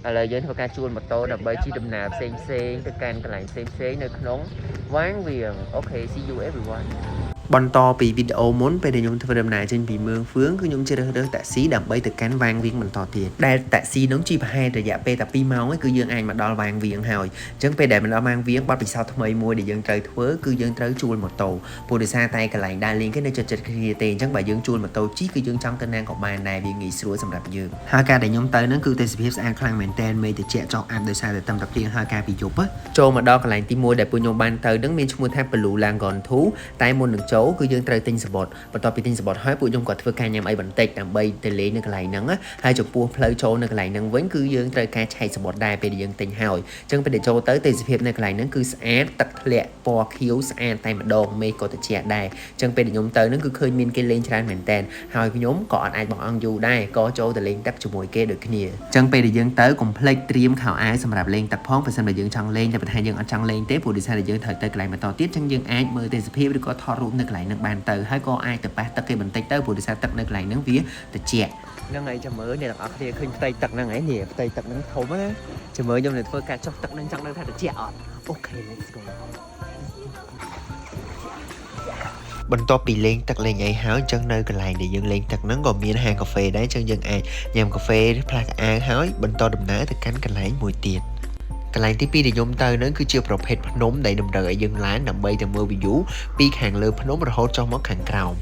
ឥឡូវយើងធ្វើការជួលម៉ូតូដើម្បីជិះដំណើរផ្សេងទៅកាន់កន្លែងផ្សេងនៅក្នុងវាងវៀងអូខេ see you everyone បន្តពីវីដេអូមុនពេលដែលខ្ញុំធ្វើដំណើរចេញពីមឿងហ្វឿងគឺខ្ញុំជ្រើសរើសតាក់ស៊ីដើម្បីទៅកាន់វាងវៀងបន្តទៀតដែលតាក់ស៊ីនោះជិះប្រហែលរយៈពេលតែ2ម៉ោងគឺយើងអាចមកដល់វាងវៀងហើយអញ្ចឹងពេលដែលមកដល់វាងវៀងបទពិសោធន៍ថ្មីមួយដែលយើងត្រូវធ្វើគឺយើងត្រូវជួលម៉ូតូព្រោះដោយសារតែកន្លែងដើរលេងគេនៅជិតៗគ្នាទេអញ្ចឹងបើយើងជួលម៉ូតូជិះគឺយើងចង់ទៅណាក៏បានដែរវាងាយស្រួលសម្រាប់យើងហើយការដែលខ្ញុំទៅហ្នឹងគឺទេសភាពស្អាតខ្លាំងមែនតើមេតិចចោះអាប់ដោយសារតែតំតាភ្លៀងហើយការពីយប់ចូលមកដល់កន្លែងទី1ដែលពួកខ្ញុំបានទៅហ្នឹងមានឈ្មោះថា Blue Lagoon 2តែមុននឹងចូលគឺយើងត្រូវទិញសបុតបន្ទាប់ពីទិញសបុតហើយពួកខ្ញុំក៏ធ្វើការញ៉ាំអីបន្តិចដើម្បីទៅលេងនៅកន្លែងហ្នឹងហើយចំពោះផ្លូវចូលនៅកន្លែងហ្នឹងវិញគឺយើងត្រូវការឆែកសបុតដែរពេលដែលយើងទិញហើយអញ្ចឹងពេលដែលចូលទៅទេសភាពនៅកន្លែងហ្នឹងគឺស្អាតទឹកធ្លាក់ពណ៌ខៀវស្អាតតែម្ដងមេឃក៏ត្រជាក់ដែរអញ្ចឹងពេលដែលខ្ញុំទៅហ្នឹងគឺឃើញមានគេលេងច្រើនមែនតើហើយខ្ញុំក៏អត់អាចបង្អង់យូរដែរក៏ចូលទៅលេងទឹកជាមួយគេដូចគ្នាអញ្ចឹងពេលដែលយើងទៅកុំភ្លេចត្រៀមខោអាវសម្រាប់លេងទឹកផងបើមិនបើយើងចង់លេងតែបើថាយើងអត់ចង់លេងទេព្រោះដោយសារតែយើងត្រូវទៅកន្លែងបន្តទៀតអញ្ចឹងយើងអាចមើលទេសភាពឬក៏ថតរូបនៅកន្លែងហ្នឹងបានទៅហើយក៏អាចទៅប៉ះទឹកគេបន្តិចទៅព្រោះដោយសារទឹកនៅកន្លែងហ្នឹងវាត្រជាក់ហ្នឹងហើយចាំមើលអ្នកទាំងអស់គ្នាឃើញផ្ទៃទឹកហ្នឹងហើយនេះផ្ទៃទឹកហ្នឹងធំណាចាំមើលខ្ញុំនឹងធ្វើការចុះទឹកហ្នឹងចង់ដឹងថាត្រជាក់អត់អូខេ let's go បន្ទាប់ពីលេងទឹកលេងអីហើយអញ្ចឹងនៅកន្លែងដែលយើងលេងទឹកហ្នឹងក៏មានហាងកាហ្វេដែរអញ្ចឹងយើងអាចញ៉ាំកាហ្វេផ្លាស់អាវហើយបន្តដំណើរទៅកាន់កន្លែងមួយទៀតកន្លែងទី2ដែលខ្ញុំទៅហ្នឹងគឺជាប្រភេទភ្នំដែលតម្រូវឲ្យយើងឡើងដើម្បីទៅមើល view ពីខាងលើភ្នំរហូតចុះមកខាងក្រោម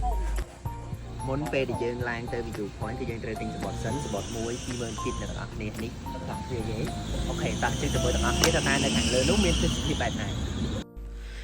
មុនពេលដែលយើងឡើងទៅ view point គឺយើងត្រូវទិញសំបុត្រសិនសំបុត្រមួយ 20,000 គីបអ្នកទាំងអស់គ្នានេះតាមគ្នាយេអូខេតោះជិះទៅមើលទាំងអស់គ្នាថានៅខាងលើនោះមានទិដ្ឋភាពបែបណា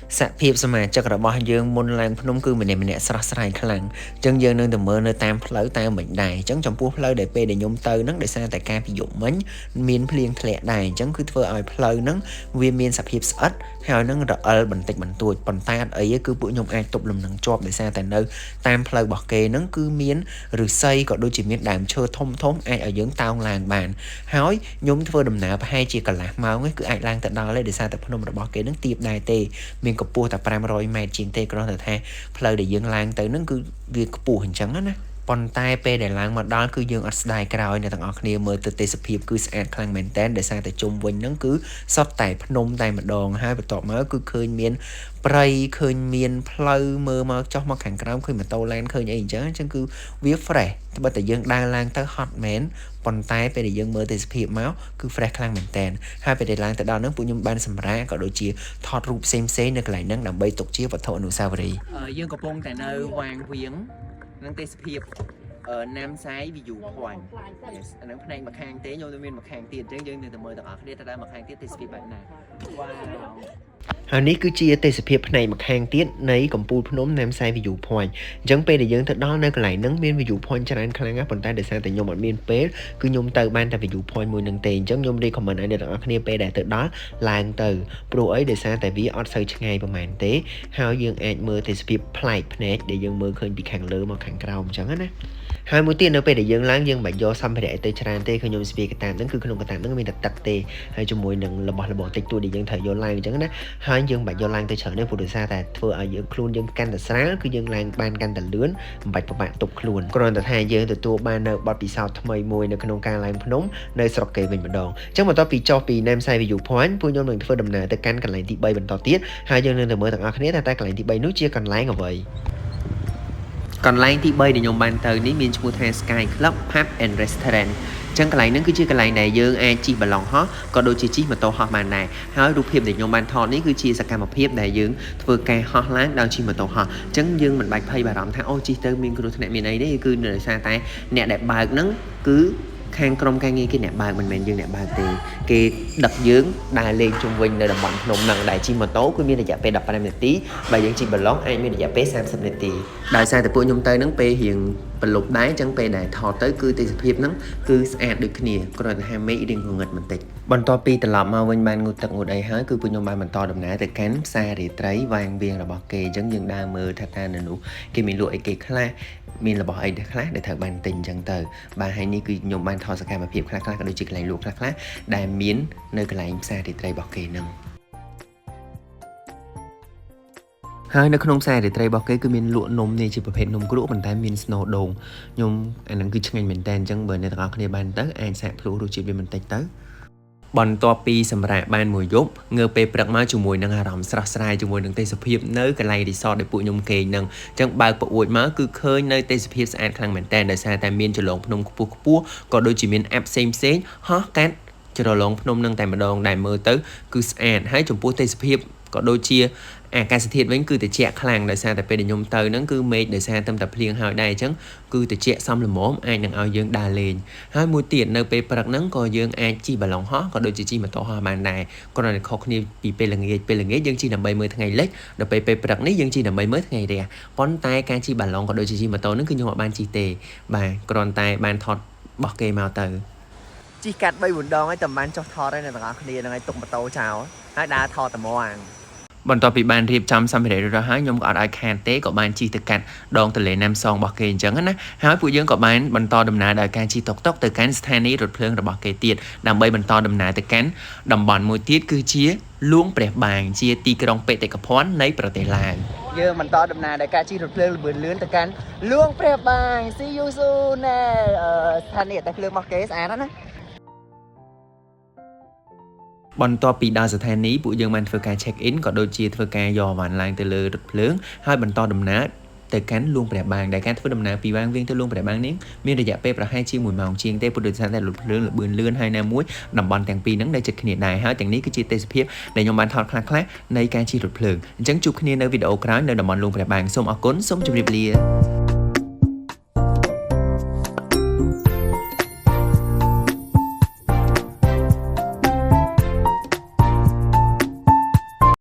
សភាពសមាជិករបស់យើងមុនឡើងភ្នំគឺម្នាក់ស្រស់ស្រាយខ្លាំងអញ្ចឹងយើងនឹងទៅមើលនៅតាមផ្លូវតាមមិនដែរអញ្ចឹងចំពោះផ្លូវដែលពេលដែលខ្ញុំទៅហ្នឹងដោយសារតែការពីយប់មិញមានភ្លៀងធ្លាក់ដែរអញ្ចឹងគឺធ្វើឲ្យផ្លូវហ្នឹងវាមានសភាពស្អិតហើយនឹងរអិលបន្តិចបន្តួចប៉ុន្តែអត់អីទេគឺពួកខ្ញុំអាចទប់លំនឹងជាប់ដោយសារតែនៅតាមផ្លូវរបស់គេហ្នឹងគឺមានឫស្សីក៏ដូចជាមានដើមឈើធំអាចឲ្យយើងតោងឡើងបានហើយខ្ញុំធ្វើដំណើរប្រហែលជាកន្លះម៉ោងគឺអាចឡើងទៅដល់ហើយដោយសារតែភ្នំរបស់គេហ្នឹងទាបដែរទេមានកម្ពស់តែ500ម៉ែត្រជាងទេគ្រាន់តែថាផ្លូវដែលយើងឡើងទៅហ្នឹងគឺវាខ្ពស់អញ្ចឹងណាប៉ុន្តែពេលដែលឡើងមកដល់គឺយើងអត់ស្ដាយក្រោយអ្នកទាំងអស់គ្នាមើលទៅទេសភាពគឺស្អាតខ្លាំងមែនតើដោយសារតែជុំវិញហ្នឹងគឺសុទ្ធតែភ្នំតែម្ដងហើយបន្ទាប់មកគឺឃើញមានព្រៃឃើញមានផ្លូវមើលមកចុះមកខាងក្រោមឃើញម៉ូតូឡែនឃើញអីអញ្ចឹងគឺវា fresh តែបើតែយើងដើរឡើងទៅហត់មែនប៉ុន្តែពេលដែលយើងមើលទេសភាពមកគឺ fresh ខ្លាំងមែនតើហើយពេលដែលឡើងទៅដល់ហ្នឹងពួកខ្ញុំបានសម្រាកក៏ដូចជាថតរូបផ្សេងនៅកន្លែងហ្នឹងដើម្បីទុកជាវត្ថុអនុស្សាវរីយ៍យើងកំពុងតែនៅវាងវៀងនឹងទេសភាពណាំសាយ view point អានឹងផ្នែកម្ខាងទេខ្ញុំទៅមានម្ខាងទៀតអញ្ចឹងយើងនឹងទៅមើលទាំងអស់គ្នាទៅដល់ម្ខាងទៀតទេសភាពបែបណាវ៉ាវហើយនេះគឺជាទេសភាពផ្នែកម្ខាងទៀតនៃកំពូលភ្នំណាំសាយ view point អញ្ចឹងពេលដែលយើងទៅដល់នៅកន្លែងហ្នឹងមាន view point ច្រើនខ្លាំងណាស់ប៉ុន្តែដោយសារតែខ្ញុំអត់មានពេលគឺខ្ញុំទៅបានតែ view point មួយហ្នឹងទេអញ្ចឹងខ្ញុំ recommend ឲ្យអ្នកទាំងអស់គ្នាពេលដែលទៅដល់ឡើងទៅព្រោះអីដោយសារតែវាអត់សូវឆ្ងាយប៉ុន្មានទេហើយយើងអាចមើលទេសភាពប្លែកភ្នែកដែលយើងមើលឃើញពីខាងលើមកខាងក្រោមអញ្ចឹងណាហើយមួយទៀតនៅពេលដែលយើងឡើងយើងមិនយកសម្ភារៈទៅច្រើនទេខ្ញុំស្ពាយកតាហ្នឹងគឺក្នុងកតាហ្នឹងមានតែទឹកទេហើយជាមួយនឹងរបស់តិចតួចដែលយើងត្រូវយកឡើងអញ្ចឹងណាហើយយើងមិនយកឡើងទៅច្រើនទេព្រោះដោយសារតែធ្វើឲ្យយើងខ្លួនយើងកាន់តែស្រាលគឺយើងឡើងបានកាន់តែលឿនមិនបាច់ពិបាកទប់ខ្លួនគ្រាន់តែថាយើងទទួលបាននៅបទពិសោធន៍ថ្មីមួយនៅក្នុងការឡើងភ្នំនៅស្រុកគេវិញម្ដងអញ្ចឹងបន្ទាប់ពីចុះពី Namsai View Point ពួកខ្ញុំនឹងធ្វើដំណើរទៅកាន់កន្លែងទី3បន្តទៀតហើយយើងនឹងទៅមើលទាំងអស់គ្នាថាតើកន្លែងទី3នោះជាកន្លែងអ្វីកន្លែងទី3ដែលខ្ញុំបានទៅនេះមានឈ្មោះថា Sky Club Pub and Restaurant ចឹងកន្លែងហ្នឹងគឺជាកន្លែងដែលយើងអាចជិះបាឡុងហោះក៏ដូចជាជិះម៉ូតូហោះបានដែរហើយរូបភាពដែលខ្ញុំបានថតនេះគឺជាសកម្មភាពដែលយើងធ្វើការហោះឡើងដោយជិះម៉ូតូហោះចឹងយើងមិនបាច់ភ័យបារម្ភថាអូជិះទៅមានគ្រោះថ្នាក់មានអីទេគឺដោយសារតែអ្នកដែលបើកហ្នឹងគឺខាងក្រុមការងារគេអ្នកបើកមិនមែនយើងអ្នកបើកទេគេដឹកយើងដើរលេងជុំវិញនៅតំបន់ភ្នំហ្នឹងដែលជិះម៉ូតូគឺមានរយៈពេល15នាទីបើយើងជិះបាឡុងអាចមានរយៈពេល30នាទីដោយសារតែពួកខ្ញុំទៅហ្នឹងពេលរៀងប្រឡប់ដែរអញ្ចឹងពេលដែលថតទៅគឺទេសភាពហ្នឹងគឺស្អាតដូចគ្នាគ្រាន់តែថាមេឃរៀងងងឹតបន្តិចបន្ទាប់ពីត្រឡប់មកវិញបានងូតទឹកងូតអីហើយគឺពួកខ្ញុំបានបន្តដំណើរទៅកាន់ផ្សាររាត្រីវាងវៀងរបស់គេអញ្ចឹងយើងដើរមើលថាតើនៅនោះគេមានលក់អីគេខ្លះមានរបស់អីខ្លះដែលត្រូវបានទិញអញ្ចឹងទៅបាទហើយនេះគឺខ្ញុំបានថតសកម្មភាពខ្លះក៏ដូចជាកន្លែងលក់ខ្លះដែលមាននៅកន្លែងផ្សាររាត្រីរបស់គេហ្នឹងហើយនៅក្នុងផ្សាររាត្រីរបស់គេគឺមានលក់នំនេះជាប្រភេទនំគ្រក់ប៉ុន្តែមានស្នូលដូងខ្ញុំអាហ្នឹងគឺឆ្ងាញ់មែនតើអញ្ចឹងបើអ្នកទាំងអស់គ្នាបានទៅអាចសាកភ្លក់រសជាតិវាបន្តិចទៅ បន្ទាប់ពីសម្រាប់បានមួយយប់ងើបពេលព្រឹកមកជាមួយនឹងអារម្មណ៍ស្រស់ស្រាយជាមួយនឹងទេសភាពនៅកន្លែងរីសតដែលពួកខ្ញុំគេងនឹងអញ្ចឹងបើកប្រអួចមកគឺឃើញនៅទេសភាពស្អាតខ្លាំងមែនតើដោយសារតែមានចលងភ្នំខ្ពស់ក៏ដូចជាមានអេបផ្សេងហោះកាត់ជ្រលងភ្នំនឹងតែម្ដងដែលមើលទៅគឺស្អាតហើយចំពោះទេសភាពក៏ដូចជាអាកាសធាតុវិញគឺត្រជាក់ខ្លាំងដោយសារតែពេលដែលខ្ញុំទៅហ្នឹងគឺមេឃដោយសារតែភ្លៀងហើយដែរអញ្ចឹងគឺត្រជាក់សមល្មមអាចនឹងឲ្យយើងដើរលេងហើយមួយទៀតនៅពេលព្រឹកហ្នឹងក៏យើងអាចជិះបាឡុងហោះក៏ដូចជាជិះម៉ូតូហោះបានដែរគ្រាន់តែខុសគ្នាពីពេលល្ងាចយើងជិះដើម្បីមើលថ្ងៃលិចដល់ពេលព្រឹកនេះយើងជិះដើម្បីមើលថ្ងៃរះប៉ុន្តែការជិះបាឡុងក៏ដូចជាជិះម៉ូតូហ្នឹងគឺខ្ញុំអត់បានជិះទេបាទគ្រាន់តែបានថតរបស់គេមកទៅជិះកាត់3 4ដងហើយតែបានចុះថតហើយអ្នកទាំងអស់គ្នានឹងឲ្យទុកម៉ូតូចោលហើយដើរថតតែមកបន្ទាប់ពីបានរៀបចំសម្ភារៈរួចហើយខ្ញុំក៏អត់ឲ្យខានទេក៏បានជិះទៅកាត់ដងទន្លេណាំសងរបស់គេអញ្ចឹងណាហើយពួកយើងក៏បានបន្តដំណើរដោយការជិះតុកតុកទៅកាន់ស្ថានីយ៍រថភ្លើងរបស់គេទៀតដើម្បីបន្តដំណើរទៅកាន់តំបន់មួយទៀតគឺជាលួងព្រះបាងជាទីក្រុងបេតិកភណ្ឌនៃប្រទេសឡាវយើងបន្តដំណើរដោយការជិះរថភ្លើងល្បឿនលឿនទៅកាន់លួងព្រះបាង See you soon ណាស្ថានីយ៍តែភ្លើងរបស់គេស្អាតណាស់បន្ទាប់ពីដល់ស្ថានីយ៍ពួកយើងបានធ្វើការ check in ក៏ដូចជាធ្វើការយកអវ៉ាន់ឡើងទៅលើរថភ្លើងហើយបន្តដំណើរទៅកាន់លួងព្រះបាងដែលការធ្វើដំណើរពីវាងវៀងទៅលួងព្រះបាងនេះមានរយៈពេលប្រហែលជា1ម៉ោងជាងទេព្រោះដោយសារតែរថភ្លើងល្បឿនលឿនហើយណាមួយតំបន់ទាំងពីរហ្នឹងនៅជិតគ្នាដែរហើយទាំងនេះគឺជាទេសភាពដែលខ្ញុំបានថតខ្លះៗនៃការជិះរថភ្លើងអញ្ចឹងជួបគ្នានៅវីដេអូក្រោយនៅតំបន់លួងព្រះបាងសូមអរគុណសូមជម្រាបលា